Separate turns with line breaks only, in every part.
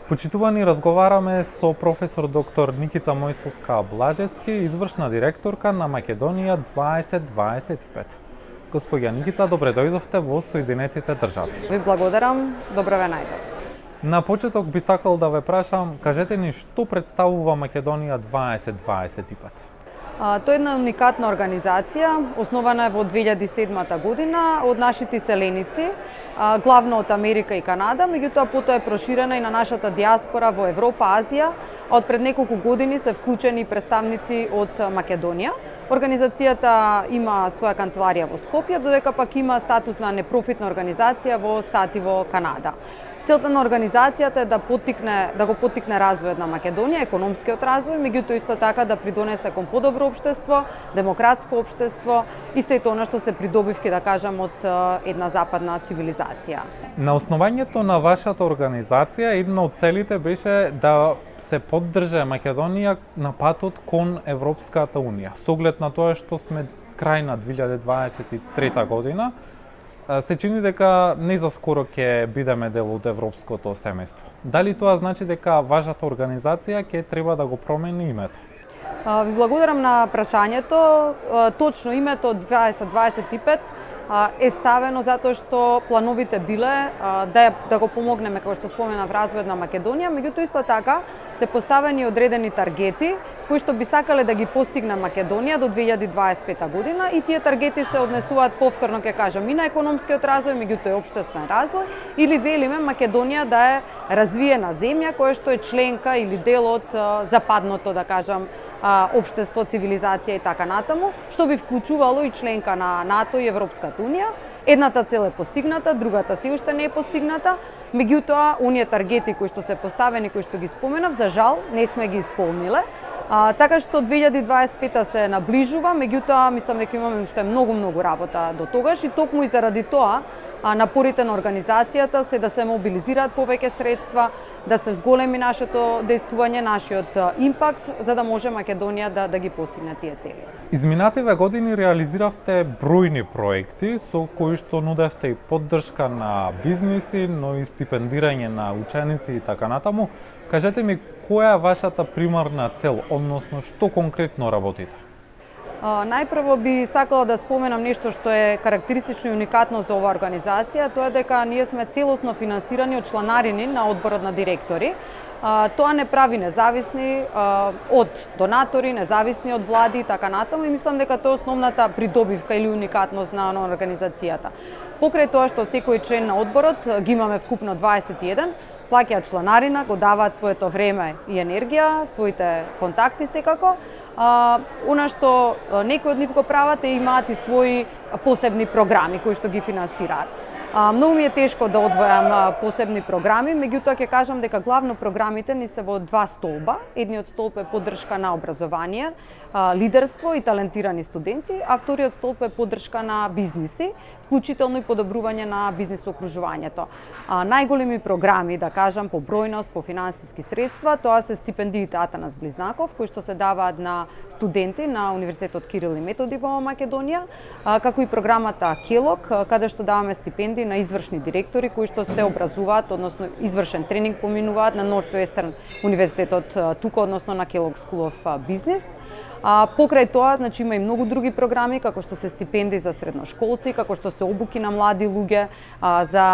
Почитувани, разговараме со професор доктор Никица Мојсовска-Блажевски, извршна директорка на Македонија 2025. Господја Никица, добре дојдовте во Соединетите држави.
Ви благодарам, добро ве најдов.
На почеток би сакал да ве прашам, кажете ни што представува Македонија 2025?
Тоа е една уникатна организација, основана е во 2007 година од нашите селеници, главно од Америка и Канада, меѓутоа потоа е проширена и на нашата диаспора во Европа, Азија, а од пред неколку години се вклучени представници од Македонија. Организацијата има своја канцеларија во Скопје, додека пак има статус на непрофитна организација во САД и во Канада. Целта на организацијата е да го поттикне развојот на Македонија, економскиот развој, меѓутоа исто така да придонесе кон подобро општество, демократско општество и сето она што се придобивки, да кажам, од една западна цивилизација.
На основањето на вашата организација, една од целите беше да се поддржа Македонија на патот кон Европската Унија. Со оглед на тоа што сме крај на 2023 година, се чини дека не за скоро ќе бидеме дел од европското семејство. Дали тоа значи дека вашата организација ќе треба да го промени името?
Ви благодарам на прашањето. Точно името 2025 е ставено затоа што плановите биле да го помогнеме, како што споменав, развојот на Македонија, меѓутоа исто така се поставени одредени таргети кои што би сакале да ги постигне Македонија до 2025 година и тие таргети се однесуваат повторно, ќе кажам, и на економскиот развој, меѓутоа и општествен развој, или велиме Македонија да е развиена земја која што е членка или дел од западното, да кажам, општество, цивилизација и така натаму, што би вклучувало и членка на НАТО и Европската Унија. Едната цел е постигната, другата се уште не е постигната, меѓутоа оние таргети кои што се поставени, кои што ги споменав, за жал не сме ги исполниле. Така што 2025 се наближува, меѓутоа мислам дека имаме уште многу работа до тогаш и токму и заради тоа напорите на организацијата се да се мобилизираат повеќе средства, да се зголеми нашето дејствување, нашиот импакт, за да може Македонија да ги постигне тие цели.
Изминативе години реализиравте бројни проекти со кои што нудевте и поддршка на бизниси, но и стипендирање на ученици и така натаму. Кажете ми, која е вашата примарна цел, односно што конкретно работите?
Најпрво би сакала да споменам нешто што е карактеристично и уникатно за оваа организација, тоа е дека ние сме целосно финансирани од чланарини на одборот на директори. Тоа не прави независни од донатори, независни од влади и така натаму, и мислам дека тоа е основната придобивка или уникатност на организацијата. Покрај тоа што секој член на одборот, ги имаме вкупно 21, плаќаат чланарина, го даваат своето време и енергија, своите контакти секако. Она што некои од нив го прават е имаат и своји посебни програми кои што ги финансираат. Многу ми е тешко да одвојам посебни програми, меѓутоа ќе кажам дека главно програмите ни се во два столба. Едниот столб е поддршка на образование, лидерство и талентирани студенти, а вториот столб е поддршка на бизниси, вклучително и подобрување на бизнис окружувањето. Најголеми програми, да кажам, по бројност, по финансиски средства, тоа се стипендиите Атанас Близнаков, кои што се даваат на студенти на Универзитетот Кирил и Методи во Македонија, како и програмата Келок, каде што даваме стипендии на извршни директори кои што се образуваат, односно извршен тренинг поминуваат на Нортвестерн Универзитетот тука, односно на Kellogg School of Business. Покрај тоа, значи има и многу други програми, како што се стипендии за средношколци, како што се обуки на млади луѓе за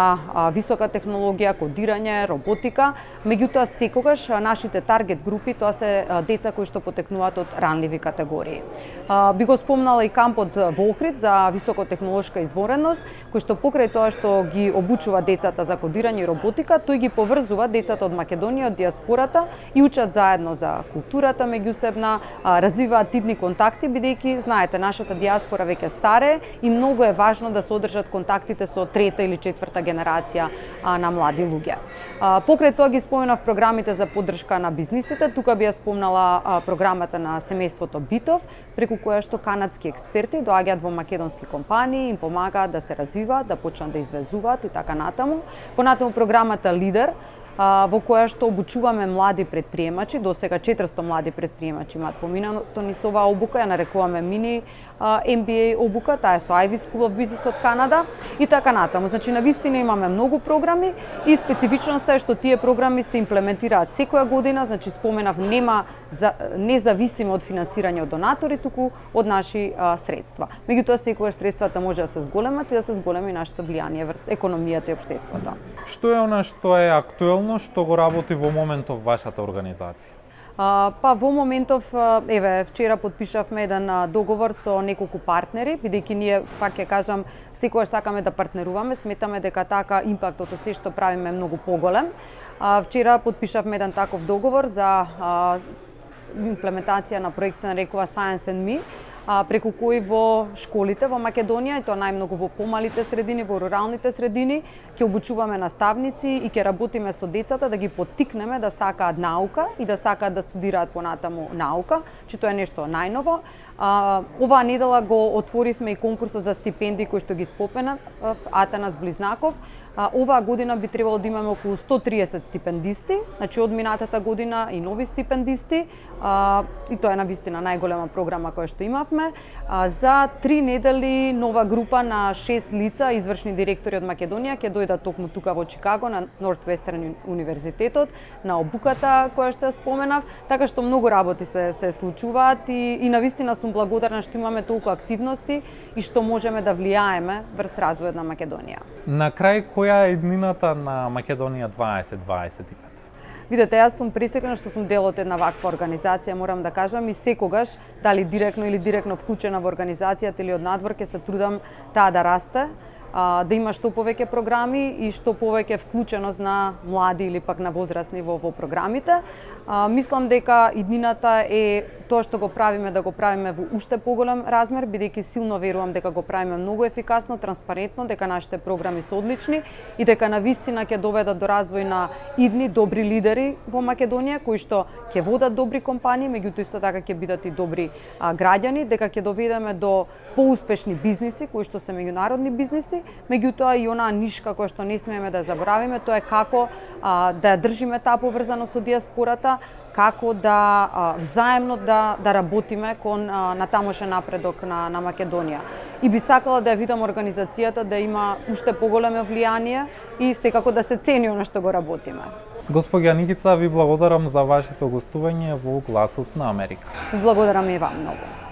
висока технологија, кодирање, роботика. Меѓутоа секогаш нашите таргет групи тоа се деца кои што потекнуваат од ранливи категории. Би го спомнала и кампот во Охрид за високотехнолошка извореност, кој што покрај тоа што ги обучува децата за кодирање и роботика, тој ги поврзува децата од Македонија, од диаспората и учат заедно за културата меѓусебна, развиваат тидни контакти, бидејќи знаете, нашата диаспора веќе старе и многу е важно да се одржат контактите со трета или четврта генерација на млади луѓе. Покрај тоа ги споменав програмите за поддршка на бизнисите, тука би ја спомнала програмата на семејството Битов, преку која што канадски експерти доаѓаат во македонски компании, им помагаат да се развиваат, да почнат да извезуваат и така натаму. Понатаму програмата Лидер, во која што обучуваме млади предприемачи, досега 400 млади предприемачи имаат поминато низ оваа обука, ја нарекуваме мини MBA обука, таа е со Ivy School of Business од Канада и така натаму. Значи навистина имаме многу програми и специфичноста е што тие програми се имплементираат секоја година, значи споменав независимо од финансирање од донатори, туку од наши средства. Меѓутоа секогаш средствата може да се зголемат и да се зголеми нашето влијание врз економијата и општеството.
Што е она што е актуелно, што го работи во моментов вашата организација?
Па во моментов, еве, вчера подпишавме еден договор со неколку партнери, бидејќи ние, пак ќе кажам, секогаш сакаме да партнеруваме, сметаме дека така импактот од се што правиме е многу поголем. Вчера подпишавме еден таков договор за имплементација на проект се нарекува Science and Me, преку кој во школите во Македонија, и тоа најмногу во помалите средини, во руралните средини, ќе обучуваме наставници и ќе работиме со децата да ги поттикнеме да сакаат наука и да сакаат да студираат понатаму наука, че тоа е нешто најново. Оваа недела го отворивме и конкурсот за стипендии кој што ги споменав Атанас Близнаков. Оваа година би требало да имаме околу 130 стипендисти, значи од минатата година и нови стипендисти, и тоа е навистина најголема програма која што имавме. За 3 недели нова група на 6 лица, извршни директори од Македонија, ќе дојдат токму тука во Чикаго на Нортвестерн универзитетот, на обуката која што ја споменав, така што многу работи се случуваат и навистина сум благодарна што имаме толку активности и што можеме да влијаеме врз развојот на Македонија.
На крај, која е иднината на Македонија 2025?
Видете, јас сум пресекна што сум дел од една ваква организација, морам да кажам, и секогаш, дали директно или директно вклучена во организацијата или од надвор, ќе се трудам таа да расте, да има што повеќе програми и што повеќе вклученост на млади или пак на возрастни во програмите. Мислам дека иднината е тоа што го правиме, да го правиме во уште поголем размер, бидејќи силно верувам дека го правиме многу ефикасно, транспарентно, дека нашите програми се одлични и дека навистина ќе доведат до развој на идни добри лидери во Македонија, кои што ќе водат добри компании, меѓутоа исто така ќе бидат и добри граѓани, дека ќе доведеме до поуспешни бизниси, кои што се меѓународни бизниси, меѓутоа и онаа нишка која што не смееме да заборавиме, тоа е како да ја држиме таа поврзаност со диаспората, како да взаемно да работиме кон натамошен напредок на Македонија. И би сакала да ја видам организацијата да има уште поголемо влијание и секако да се цени она што го работиме.
Госпоѓа Никица, ви благодарам за вашето гостување во Гласот на Америка.
Благодарам и вам многу.